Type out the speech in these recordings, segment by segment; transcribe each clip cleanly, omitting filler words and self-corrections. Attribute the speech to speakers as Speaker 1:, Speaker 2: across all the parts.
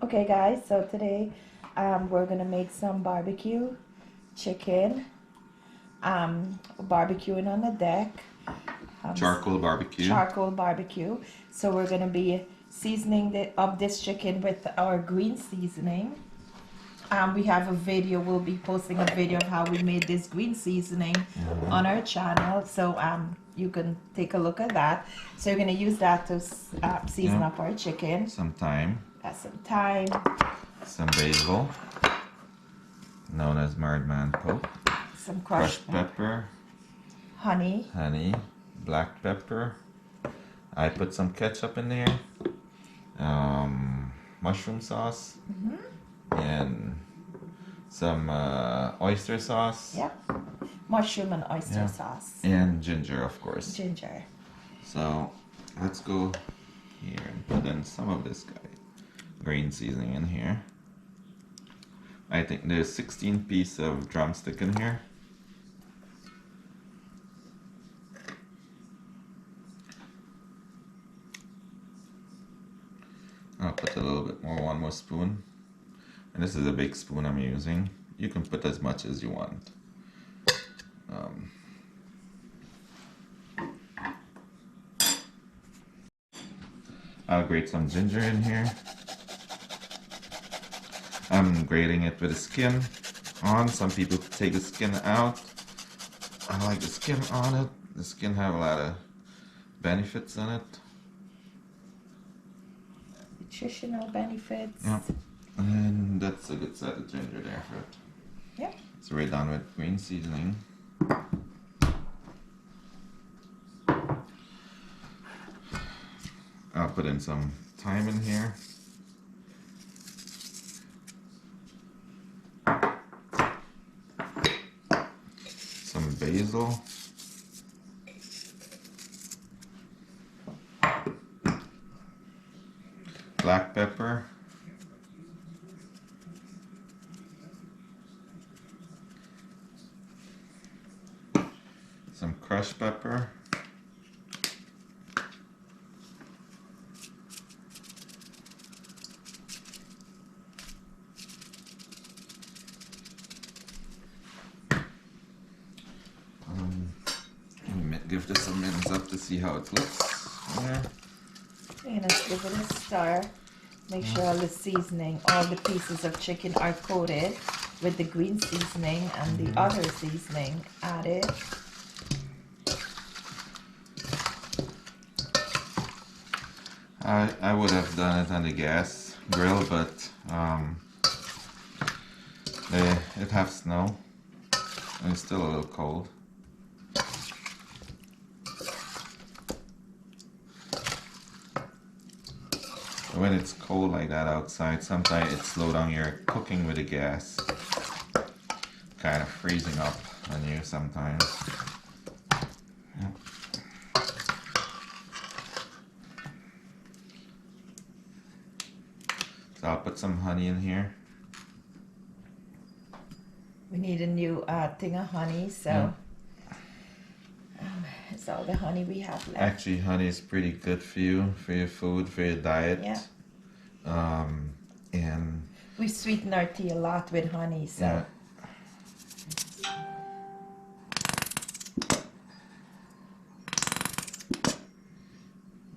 Speaker 1: Okay guys, so today we're gonna make some barbecue chicken, barbecuing on the deck,
Speaker 2: Charcoal barbecue.
Speaker 1: charcoal barbecue. So we're gonna be seasoning this chicken with our green seasoning. We have a video, we'll be posting a video of how we made this green seasoning on our channel, so you can take a look at that. So you're gonna use that to season up our chicken.
Speaker 2: Some thyme.
Speaker 1: Some thyme.
Speaker 2: Some basil, known as married man poke.
Speaker 1: Some crushed
Speaker 2: pepper.
Speaker 1: Honey.
Speaker 2: Honey. Black pepper. I put some ketchup in there. Mushroom sauce. And some oyster sauce.
Speaker 1: Yep. Mushroom and oyster sauce.
Speaker 2: And ginger, of course.
Speaker 1: Ginger.
Speaker 2: So let's go here and put in some of this guy. Green seasoning in here. I think there's 16 pieces of drumstick in here. I'll put a little bit more, one more spoon. And this is a big spoon I'm using. You can put as much as you want. I'll grate some ginger in here. I'm grating it with the skin on. Some people take the skin out. I like the skin on it. The skin have a lot of benefits in it.
Speaker 1: Nutritional benefits.
Speaker 2: Yep. And that's a good side of ginger there for it.
Speaker 1: Yep.
Speaker 2: So we're done with green seasoning. I'll put in some thyme in here. Some basil. Black pepper. Some crushed pepper. Give this a minute up to see how it looks. Yeah.
Speaker 1: And let's give it a stir. Make sure all the seasoning, all the pieces of chicken are coated with the green seasoning and the other seasoning added.
Speaker 2: I would have done it on the gas grill, but it has snow and it's still a little cold. When it's cold like that outside, sometimes it slows down your cooking with the gas. Kind of freezing up on you sometimes. Yep. So I'll put some honey in here.
Speaker 1: We need a new thing of honey, so it's all the honey we have left.
Speaker 2: Actually, honey is pretty good for you, for your food, for your diet.
Speaker 1: Yeah.
Speaker 2: And
Speaker 1: we sweeten our tea a lot with honey, so.
Speaker 2: yeah.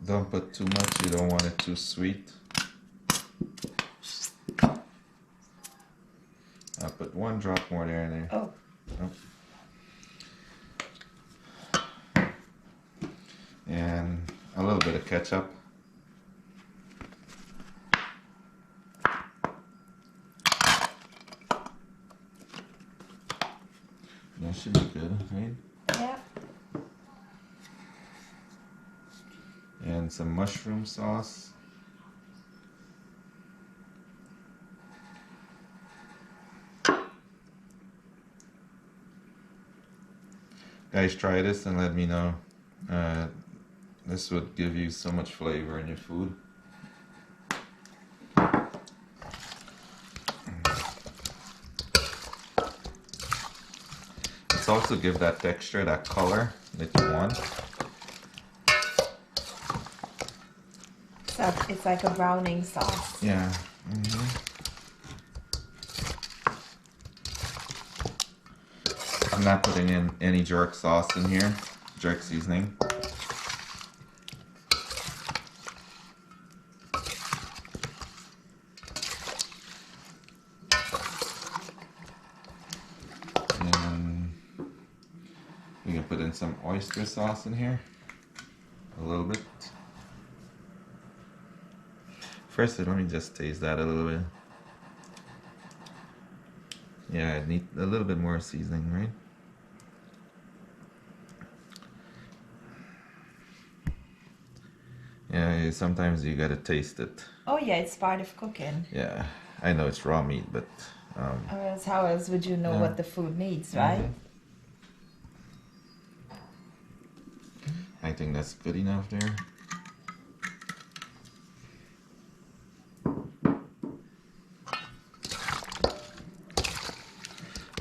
Speaker 2: Don't put too much, you don't want it too sweet. I'll put one drop more there and there.
Speaker 1: Oh.
Speaker 2: And a little bit of ketchup. That should be good, right?
Speaker 1: Yeah.
Speaker 2: And some mushroom sauce. Guys, try this and let me know. This would give you so much flavor in your food. It's also give that texture, that color that you want.
Speaker 1: So it's like a browning sauce.
Speaker 2: Yeah. I'm not putting in any jerk sauce in here, jerk seasoning. And we can put in some oyster sauce in here, a little bit. First, let me just taste that a little bit. Yeah, I need a little bit more seasoning, right? Yeah, sometimes you gotta taste it.
Speaker 1: Oh yeah, it's part of cooking.
Speaker 2: Yeah, I know it's raw meat, but
Speaker 1: Or else how else would you know what the food needs, right?
Speaker 2: I think that's good enough there.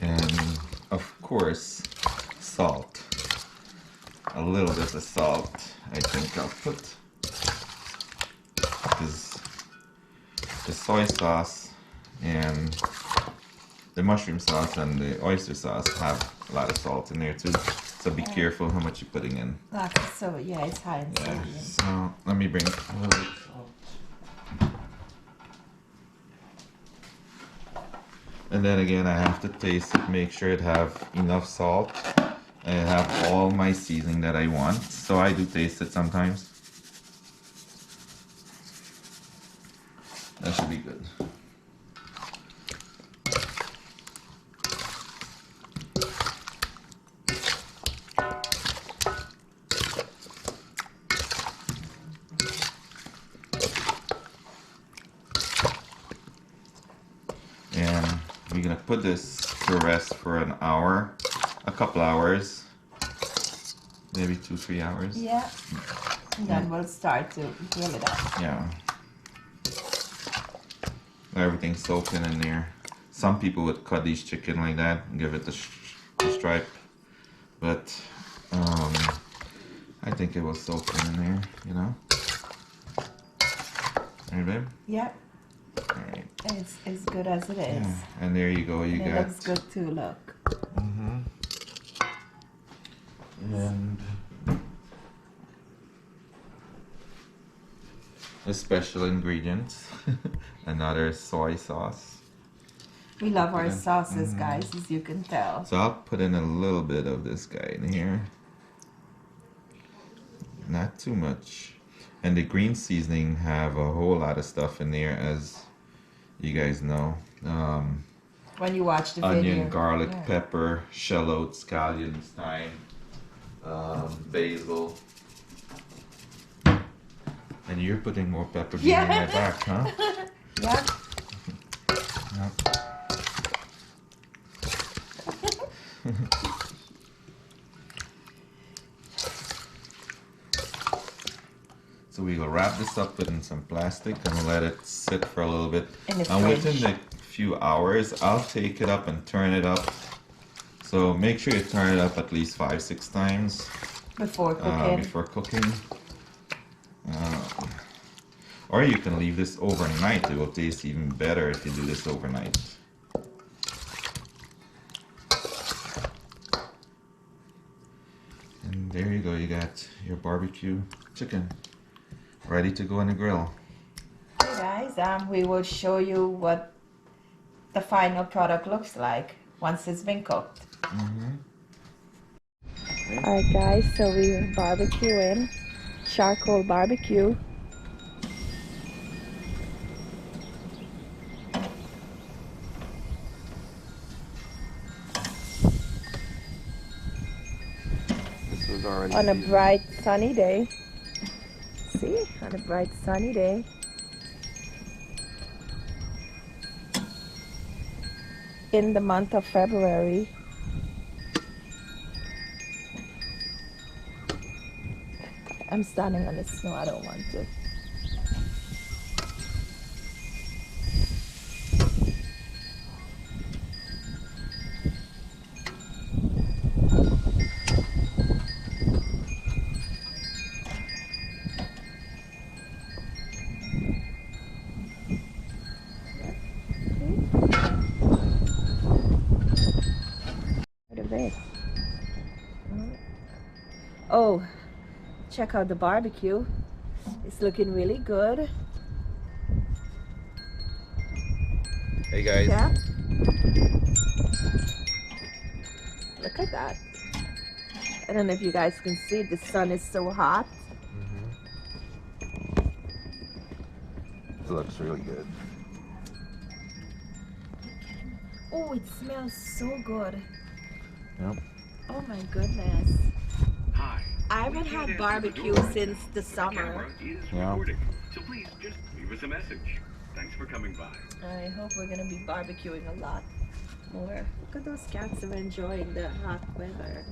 Speaker 2: And of course, salt. A little bit of salt, I think I'll put. Because the soy sauce and the mushroom sauce and the oyster sauce have a lot of salt in there too. So be careful how much you're putting in.
Speaker 1: Okay, so yeah, it's high in sodium.
Speaker 2: So let me bring a little bit of salt. And then again, I have to taste it, make sure it have enough salt. I have all my seasoning that I want, so I do taste it sometimes. That should be good. And we're gonna put this to rest for an hour, a couple hours, maybe 2-3 hours.
Speaker 1: Yeah. And then we'll start to grill it up.
Speaker 2: Yeah. Everything's soaking in there. Some people would cut these chicken like that and give it the stripe, but I think it was soaking in there, you know. Right, babe?
Speaker 1: Yep.
Speaker 2: All right.
Speaker 1: It's as good as it is.
Speaker 2: Yeah. And there you go. You
Speaker 1: And it
Speaker 2: got.
Speaker 1: looks good too. Look.
Speaker 2: And a special ingredient, another soy sauce.
Speaker 1: We love our sauces, guys, as you can tell.
Speaker 2: So I'll put in a little bit of this guy in here. Not too much. And the green seasoning have a whole lot of stuff in there, as you guys know.
Speaker 1: When you watch the
Speaker 2: Onion,
Speaker 1: video.
Speaker 2: garlic,
Speaker 1: Yeah.
Speaker 2: pepper, shallots, scallions, thyme, basil. And you're putting more pepper behind my back, huh?
Speaker 1: Yeah.
Speaker 2: Yep. So we will wrap this up in some plastic and let it sit for a little bit.
Speaker 1: In the
Speaker 2: And within
Speaker 1: fridge.
Speaker 2: a few hours, I'll take it up and turn it up. So make sure you turn it up at least 5-6 times
Speaker 1: Before cooking.
Speaker 2: before cooking. Or you can leave this overnight. It will taste even better if you do this overnight. And there you go. You got your barbecue chicken ready to go on the grill.
Speaker 1: Hey guys, we will show you what the final product looks like once it's been cooked. Alright guys, so we're barbecuing, charcoal barbecue.
Speaker 2: This was already
Speaker 1: On a bright sunny day. See, on a bright sunny day. In the month of February. I'm standing on the snow, I don't want to. Oh, check out the barbecue. It's looking really good.
Speaker 2: Hey guys.
Speaker 1: Yeah. Look at that. I don't know if you guys can see, the sun is so hot.
Speaker 2: It looks really good.
Speaker 1: Oh, it smells so good.
Speaker 2: Yep.
Speaker 1: Oh my goodness.
Speaker 3: Hi.
Speaker 1: I haven't had barbecue since the summer.
Speaker 2: Yeah.
Speaker 3: So please just leave us a message. Thanks for coming by.
Speaker 1: I hope we're gonna be barbecuing a lot more. Look at those cats are enjoying the hot weather.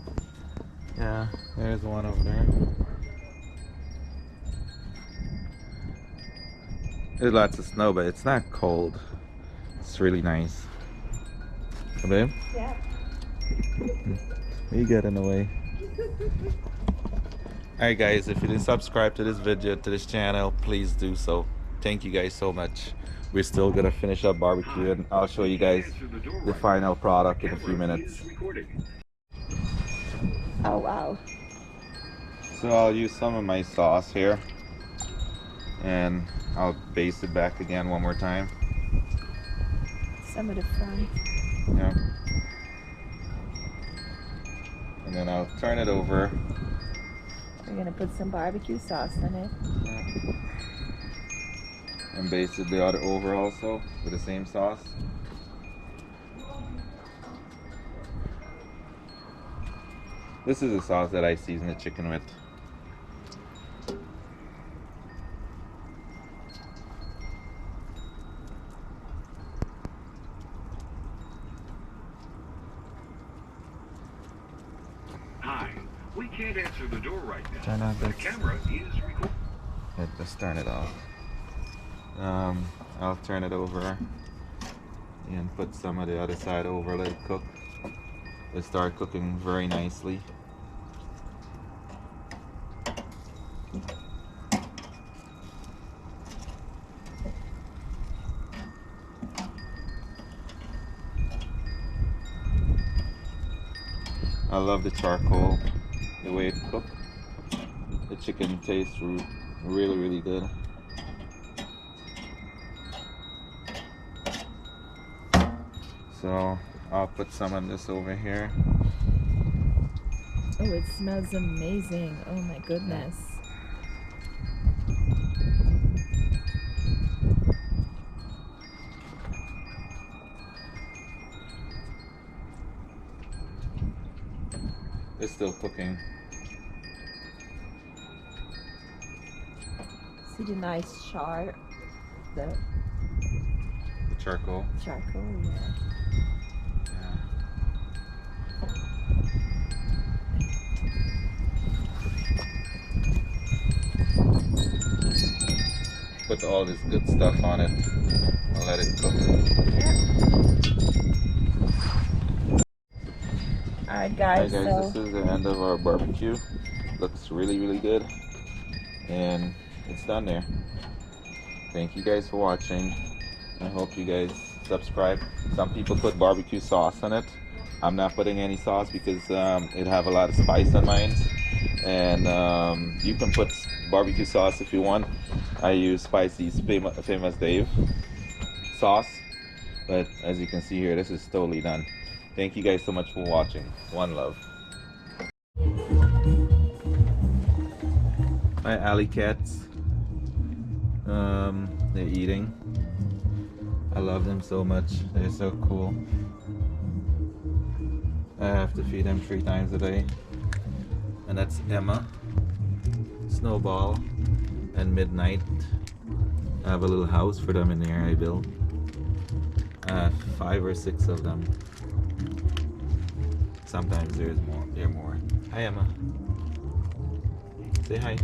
Speaker 2: Yeah, there's one over there. There's lots of snow, but it's not cold. It's really nice. Come in.
Speaker 1: Yeah.
Speaker 2: You get in the way. Alright guys, if you didn't subscribe to this video, to this channel, please do so. Thank you guys so much. We're still gonna finish up barbecue and I'll show you guys the final product in a few minutes.
Speaker 1: Oh wow.
Speaker 2: So I'll use some of my sauce here and I'll baste it back again one more time.
Speaker 1: Some of the front.
Speaker 2: Yeah. And then I'll turn it over.
Speaker 1: We're gonna put some barbecue sauce in it.
Speaker 2: And baste it the other over also with the same sauce. This is the sauce that I season the chicken with.
Speaker 3: Hi. We can't answer the door right now.
Speaker 2: Chana,
Speaker 3: The camera is recording.
Speaker 2: let's turn it off. I'll turn it over and put some of the other side over, let it cook. It start cooking very nicely. I love the charcoal, the way it cooked. The chicken tastes really, really good. So I'll put some on this over here.
Speaker 1: Oh, it smells amazing. Oh my goodness.
Speaker 2: It's still cooking.
Speaker 1: See the nice char, the
Speaker 2: The charcoal.
Speaker 1: charcoal, yeah. Put all this good stuff on it and let it cook. Alright
Speaker 2: Alright
Speaker 1: guys,
Speaker 2: guys,
Speaker 1: so
Speaker 2: this is the end of our barbecue. Looks really, really good. And it's done there. Thank you guys for watching. I hope you guys subscribe. Some people put barbecue sauce on it. I'm not putting any sauce because it have a lot of spice on mine. And you can put barbecue sauce if you want. I use Spicy's famous Dave sauce. But as you can see here, this is totally done. Thank you guys so much for watching. One love. My alley cats. They're eating. I love them so much. They're so cool. I have to feed them 3 times a day. And that's Emma, Snowball, and Midnight. I have a little house for them in there I built. I have 5 or 6 of them. Sometimes there are more. Hi Emma. Say hi.